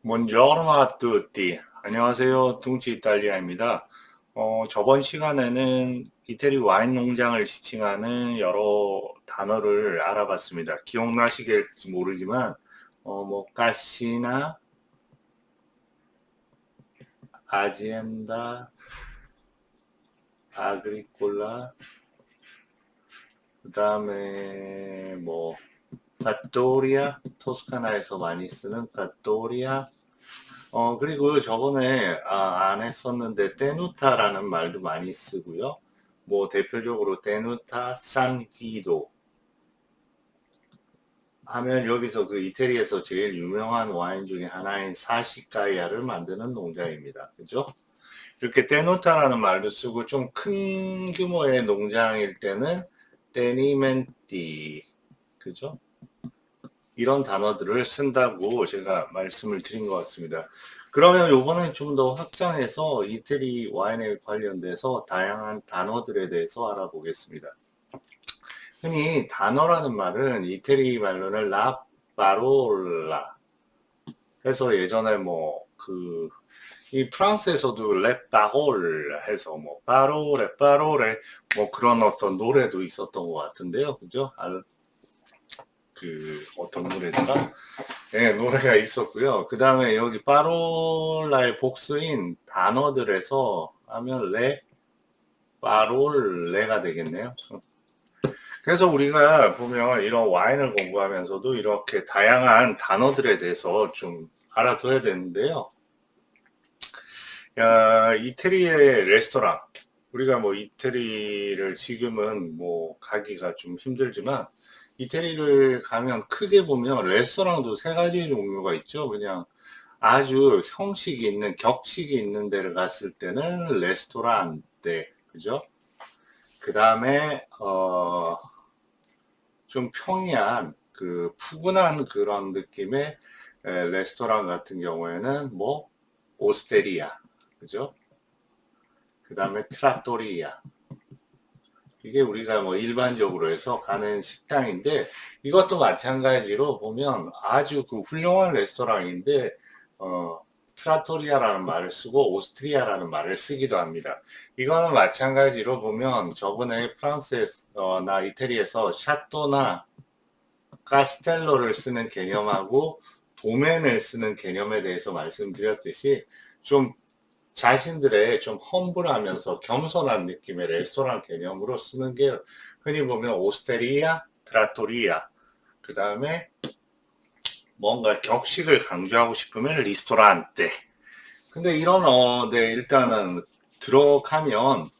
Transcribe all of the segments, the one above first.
Buongiorno a tutti. 안녕하세요. 둥치 이탈리아입니다. 저번 시간에는 이태리 와인 농장을 지칭하는 여러 단어를 알아봤습니다. 기억나시겠지 모르지만, 가시나, 아지엔다, 아그리콜라, 그 다음에 파토리아, 토스카나에서 많이 쓰는 파토리아, 그리고 저번에 안 했었는데 테누타라는 말도 많이 쓰고요. 뭐 대표적으로 테누타 산기도 하면 여기서 그 이태리에서 제일 유명한 와인 중에 하나인 사시카이아를 만드는 농장입니다. 그죠? 이렇게 테누타라는 말도 쓰고 좀 큰 규모의 농장일 때는 테니멘티, 그죠? 이런 단어들을 쓴다고 제가 말씀을 드린 것 같습니다. 그러면 이번에 좀 더 확장해서 이태리 와인에 관련돼서 다양한 단어들에 대해서 알아보겠습니다. 흔히 단어라는 말은 이태리 말로는 라 파롤라 해서 예전에 이 프랑스에서도 레 파롤 해서 파로레 파로레 그런 어떤 노래도 있었던 것 같은데요. 그죠? 어떤 노래더라? 네, 노래가 있었고요. 그 다음에 여기 파롤라의 복수인 단어들에서 하면 파롤레가 되겠네요. 그래서 우리가 보면 이런 와인을 공부하면서도 이렇게 다양한 단어들에 대해서 좀 알아둬야 되는데요. 이태리의 레스토랑. 우리가 이태리를 지금은 가기가 좀 힘들지만, 이태리를 가면 크게 보면 레스토랑도 세 가지 종류가 있죠. 그냥 아주 형식이 있는, 격식이 있는 데를 갔을 때는 레스토랑때, 그죠? 그 다음에, 좀 평이한, 푸근한 그런 느낌의 레스토랑 같은 경우에는 오스테리아, 그죠? 그 다음에 트라토리아. 이게 우리가 일반적으로 해서 가는 식당인데 이것도 마찬가지로 보면 아주 훌륭한 레스토랑인데 트라토리아라는 말을 쓰고 오스트리아라는 말을 쓰기도 합니다. 이거는 마찬가지로 보면 저번에 프랑스나 이태리에서 샤또나 카스텔로를 쓰는 개념하고 도멘을 쓰는 개념에 대해서 말씀드렸듯이 좀 자신들의 좀 험불하면서 겸손한 느낌의 레스토랑 개념으로 쓰는 게 흔히 보면 오스테리아, 트라토리아, 그 다음에 뭔가 격식을 강조하고 싶으면 리스토란테. 근데 네, 일단은 들어가면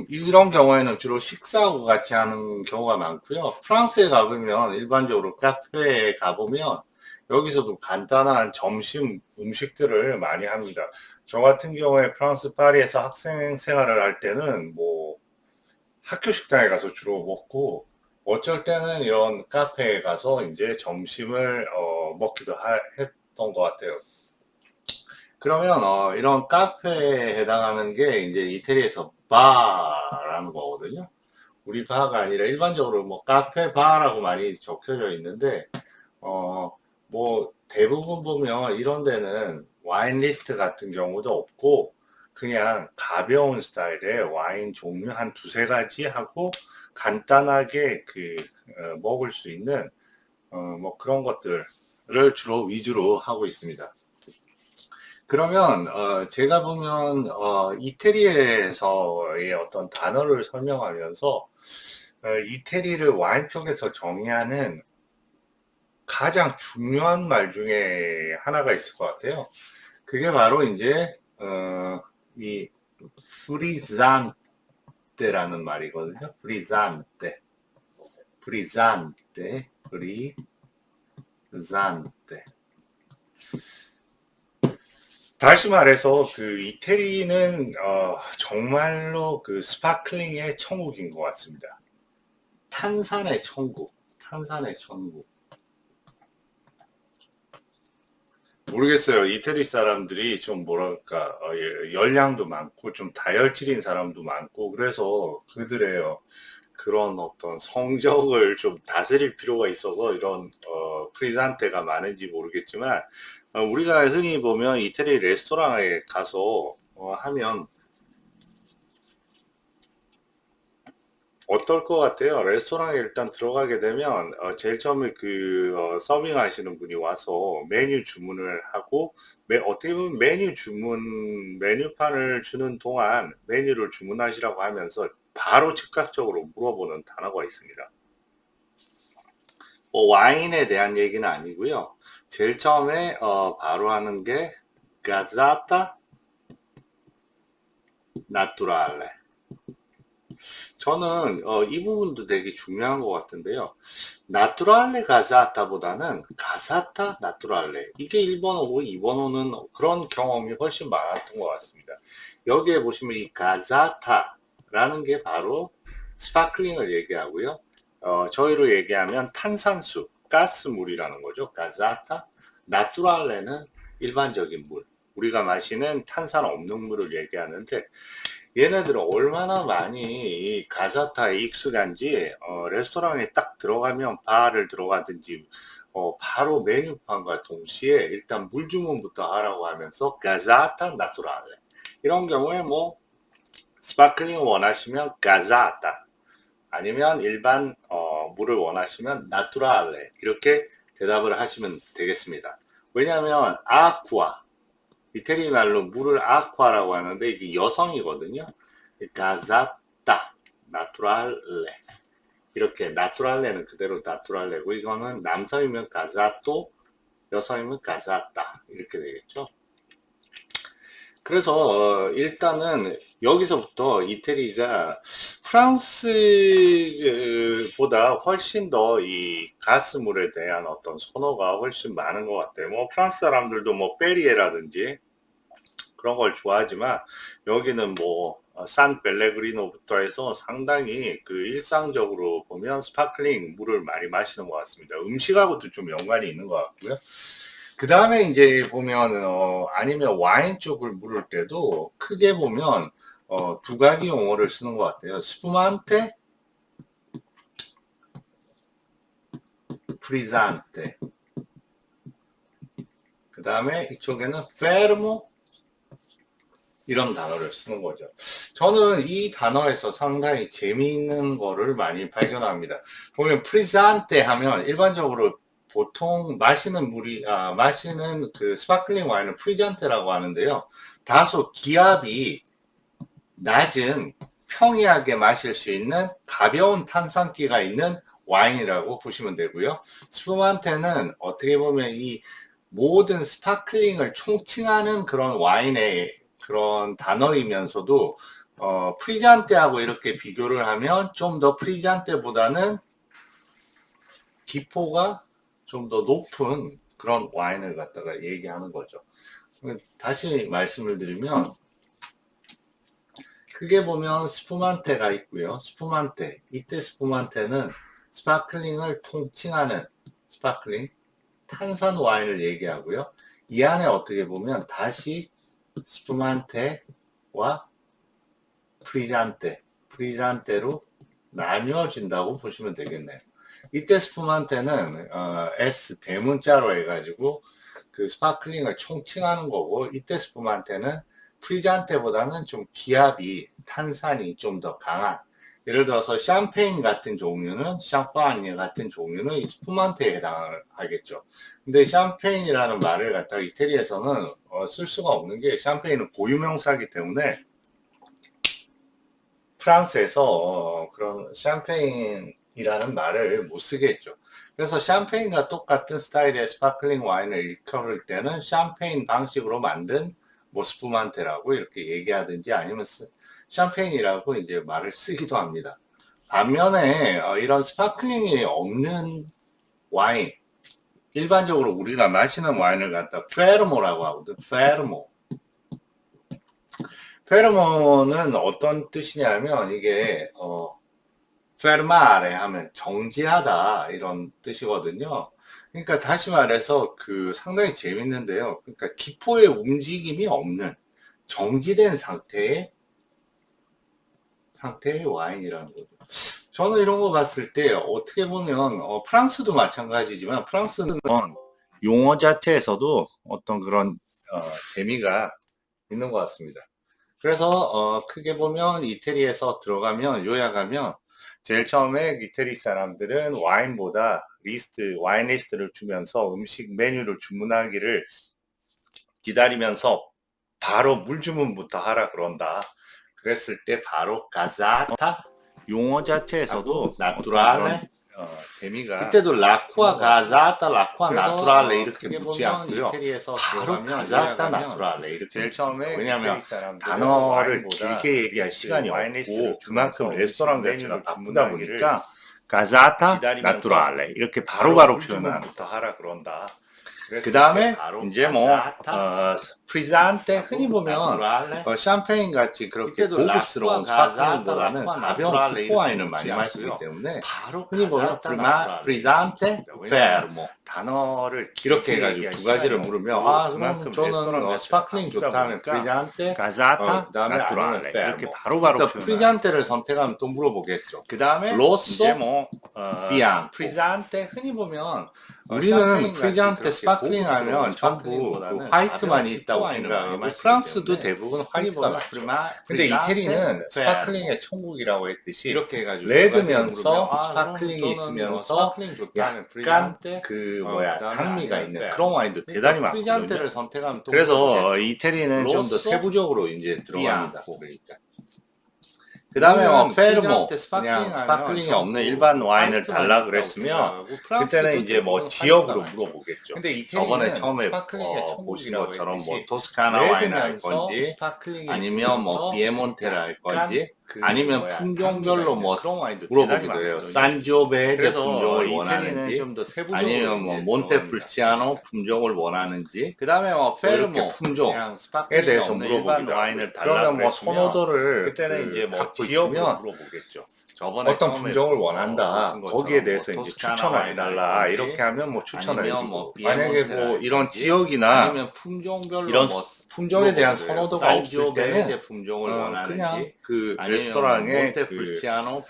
이런 경우에는 주로 식사하고 같이 하는 경우가 많고요. 프랑스에 가보면 일반적으로 카페에 가보면 여기서도 간단한 점심 음식들을 많이 합니다. 저 같은 경우에 프랑스 파리에서 학생 생활을 할 때는 학교 식당에 가서 주로 먹고 어쩔 때는 이런 카페에 가서 이제 점심을 먹기도 했던 것 같아요. 그러면 이런 카페에 해당하는 게 이제 이태리에서 바라는 거거든요. 우리 바가 아니라 일반적으로 카페 바라고 많이 적혀져 있는데 대부분 보면 이런 데는 와인 리스트 같은 경우도 없고 그냥 가벼운 스타일의 와인 종류 한 두세 가지 하고 간단하게 먹을 수 있는 그런 것들을 주로 위주로 하고 있습니다. 그러면 제가 보면 이태리에서의 어떤 단어를 설명하면서 이태리를 와인 쪽에서 정의하는 가장 중요한 말 중에 하나가 있을 것 같아요. 그게 바로 이제 이 프리잔테라는 말이거든요. 프리잔테, 프리잔테, 프리잔테. 다시 말해서 이태리는 정말로 스파클링의 천국인 것 같습니다. 탄산의 천국, 탄산의 천국. 모르겠어요. 이태리 사람들이 좀 뭐랄까 열량도 많고 좀 다혈질인 사람도 많고 그래서 그들의 그런 어떤 성적을 좀 다스릴 필요가 있어서 이런 프리산테가 많은지 모르겠지만 우리가 흔히 보면 이태리 레스토랑에 가서 하면 어떨 것 같아요? 레스토랑에 일단 들어가게 되면 제일 처음에 서빙 하시는 분이 와서 메뉴 주문을 하고 어떻게 보면 메뉴판을 주는 동안 메뉴를 주문하시라고 하면서 바로 즉각적으로 물어보는 단어가 있습니다. 와인에 대한 얘기는 아니고요. 제일 처음에 바로 하는 게 가자타 나투랄레. 저는 이 부분도 되게 중요한 것 같은데요. 나투랄레 가자타보다는 가사타 나투랄레. 이게 1번어고 2번어는 그런 경험이 훨씬 많았던 것 같습니다. 여기에 보시면 이 가자타라는 게 바로 스파클링을 얘기하고요. 저희로 얘기하면 탄산수, 가스물이라는 거죠. 가자타. 나투랄레는 일반적인 물. 우리가 마시는 탄산 없는 물을 얘기하는데 얘네들은 얼마나 많이 이 가자타에 익숙한지 레스토랑에 딱 들어가면 바를 들어가든지 바로 메뉴판과 동시에 일단 물 주문부터 하라고 하면서 가자타 나투랄레 이런 경우에 뭐 스파클링 원하시면 가자타 아니면 일반 물을 원하시면 나투랄레 이렇게 대답을 하시면 되겠습니다. 왜냐하면 아쿠아 이태리 말로 물을 아쿠아라고 하는데 이게 여성이거든요. 가자타, 나투랄레. 이렇게 나투랄레는 그대로 나투랄레고 이거는 남성이면 가자토, 여성이면 가자타 이렇게 되겠죠. 그래서 일단은 여기서부터 이태리가 프랑스보다 훨씬 더 이 가스물에 대한 어떤 선호가 훨씬 많은 것 같아요. 뭐 프랑스 사람들도 뭐 페리에라든지 그런 걸 좋아하지만 여기는 뭐 산 벨레그리노부터 해서 상당히 일상적으로 보면 스파클링 물을 많이 마시는 것 같습니다. 음식하고도 좀 연관이 있는 것 같고요. 그 다음에 이제 보면 아니면 와인 쪽을 물을 때도 크게 보면 두 가지 용어를 쓰는 것 같아요. 스푸만테, 프리잔테. 그 다음에 이쪽에는 페르모 이런 단어를 쓰는 거죠. 저는 이 단어에서 상당히 재미있는 거를 많이 발견합니다. 보면 프리잔테 하면 일반적으로 보통 마시는 스파클링 와인은 프리잔테라고 하는데요. 다소 기압이 낮은 평이하게 마실 수 있는 가벼운 탄산기가 있는 와인이라고 보시면 되고요. 스푸만테는 어떻게 보면 이 모든 스파클링을 총칭하는 그런 와인의 그런 단어이면서도 프리잔테하고 이렇게 비교를 하면 좀 더 프리잔테보다는 기포가 좀 더 높은 그런 와인을 갖다가 얘기하는 거죠. 다시 말씀을 드리면 크게 보면 스푸만테가 있고요. 스푸만테. 이때 스푸만테는 스파클링을 통칭하는 스파클링 탄산 와인을 얘기하고요. 이 안에 어떻게 보면 다시 스푸만테와 프리잔테로 나뉘어진다고 보시면 되겠네요. 이때 스푸만테는 S 대문자로 해가지고 스파클링을 총칭하는 거고 이때 스푸만테는 프리잔테보다는 좀 기압이 탄산이 좀 더 강한 예를 들어서 샴페인 같은 종류는 샴파니에 같은 종류는 이 스푸만테에 해당하겠죠. 근데 샴페인이라는 말을 갖다가 이태리에서는 쓸 수가 없는 게 샴페인은 고유명사이기 때문에 프랑스에서 그런 샴페인이라는 말을 못 쓰게 했죠. 그래서 샴페인과 똑같은 스타일의 스파클링 와인을 일컬을 때는 샴페인 방식으로 만든 스푸만테라고 이렇게 얘기하든지 아니면 샴페인이라고 이제 말을 쓰기도 합니다. 반면에 이런 스파클링이 없는 와인, 일반적으로 우리가 마시는 와인을 갖다 페르모라고 하거든. 페르모는 어떤 뜻이냐면 이게 페르마레 하면 정지하다 이런 뜻이거든요. 그러니까 다시 말해서 상당히 재밌는데요. 그러니까 기포의 움직임이 없는 정지된 상태의 와인이라는 거죠. 저는 이런 거 봤을 때 어떻게 보면 프랑스도 마찬가지지만 프랑스는 용어 자체에서도 어떤 그런 재미가 있는 것 같습니다. 그래서 크게 보면 이태리에서 들어가면 요약하면 제일 처음에 이태리 사람들은 와인보다 와인 리스트를 주면서 음식 메뉴를 주문하기를 기다리면서 바로 물 주문부터 하라 그런다. 그랬을 때 바로 가자타 용어 자체에서도 나투랄레 재미가 그때도 라쿠아 가자타 라쿠아 나투랄레 이렇게 묻지 않고요. 바로 가자타 나투랄레 이렇게 제일 처음에 왜냐하면 단어를 길게 얘기할 시간이 없고 그만큼 레스토랑 자체가 바쁘다 보니까 가자타 나투랄레 이렇게 바로바로 표현하는 하라 그런다. 그 다음에 이제 프리잔테 흔히 보면 샴페인 같이 그렇게 고급스러운 스파클링보다는 가벼운 피포 와인을 많이 마시기 때문에 흔히 보면 프리잔테 페르모 단어를 이렇게 해가지고 두 가지를 물으면 그럼 저는 스파클링 좋다 하면 프리잔테 가자타 그다음에 나투랄레 이렇게 바로바로 그러니까 프리잔테를 선택하면 또 물어보겠죠. 그 다음에 로쏘 비앙 프리잔테 흔히 보면 우리는 프리잔테 스파클링 하면 전부 그 화이트만 있다고 생각하고 프랑스도 대부분 화이트가 많죠. 근데 이태리는 스파클링의 천국이라고 했듯이 이렇게 해가지고 레드면서 스파클링이 있으면서 약간 단미가 있는 그런 와인도 대단히 많거든요. 그래서 이태리는 좀 더 세부적으로 이제 들어갑니다. 그러니까. 그 다음에 페르모 그냥 스파클링이 없는 일반 와인을 달라 그랬으면 그때는 이제 지역으로 물어보겠죠. 근데 저번에 처음에 보신 것처럼 토스카나 와인을 할 건지 아니면 비에몬테를 할 건지 아니면 품종별로 물어보기도 해요. 산지오베의 품종을 원하는지 아니면 몬테풀치아노 품종을 원하는지 그 다음에 페르모 품종에 대해서 물어보기도 와인을 달라 그러면 선호도를 그때는 이제 지역으로 물어보겠죠. 어떤 품종을 원한다. 거기에 대해서 이제 추천을 해달라. 이렇게 하면 추천을 해주고 만약에 이런 지역이나 아니면 품종별로 이런 품종에 대한 선호도가 없을 때는 품종을 원하는지 그냥 그 레스토랑에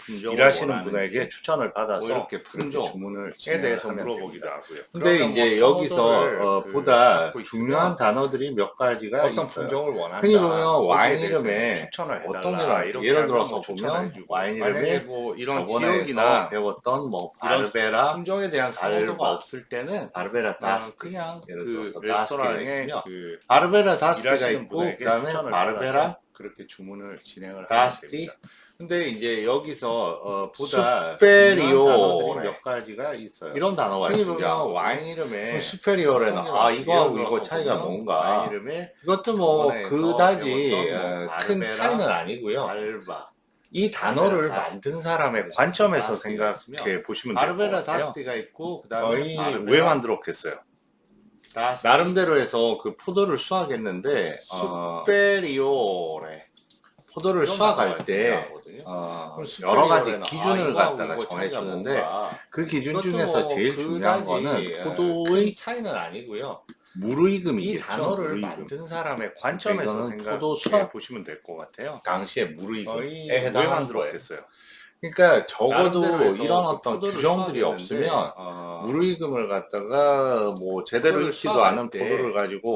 일하시는 분에게 추천을 받아서 이렇게 품종 주문에 대해서 물어보기도 하고요. 근데 이제 여기서 보다 중요한 단어들이 몇 가지가 어떤 있어요. 품종을 원한다. 흔히 보면 와인 이름에 어떤 게 예를 들어서 보면 와인 이름에 이런 지역이나 배웠던 바르베라 품종에 대한 선호도가 없을 때는 바르베라 다스티 그냥 예를 들어서 레스토랑에 바르베라 다스티가 있고 그다음에 바르베라 그렇게 주문을 진행을 다스티. 근데 이제 여기서 보다 수페리오 몇 가지가 있어요. 이런 단어가 있죠. 와인 이름에 수페리오레는 이거하고 이거 차이가 뭔가. 와인 이름에 이것도 그다지 큰 차이는 아니고요. 이 단어를 만든 사람의 관점에서 생각해 보시면 될 것 같아요. 바르베라 다스티가 있고 그다음에 왜 만들었겠어요? 나름대로 해서 그 포도를 수확했는데 수페리오레 포도를 수확할 때 여러 가지 기준을 갖다가 정해주는데 그 기준 중에서 제일 중요한 거는 포도의 차이는 아니고요. 무르익음이겠죠. 이 단어를 만든 사람의 관점에서 생각해 보시면 될 것 같아요. 당시에 무르익음에 왜 만들었겠어요? 그러니까 적어도 이런 어떤 규정들이 없으면 무르익음을 갖다가 제대로 익지도 않은 포도를 가지고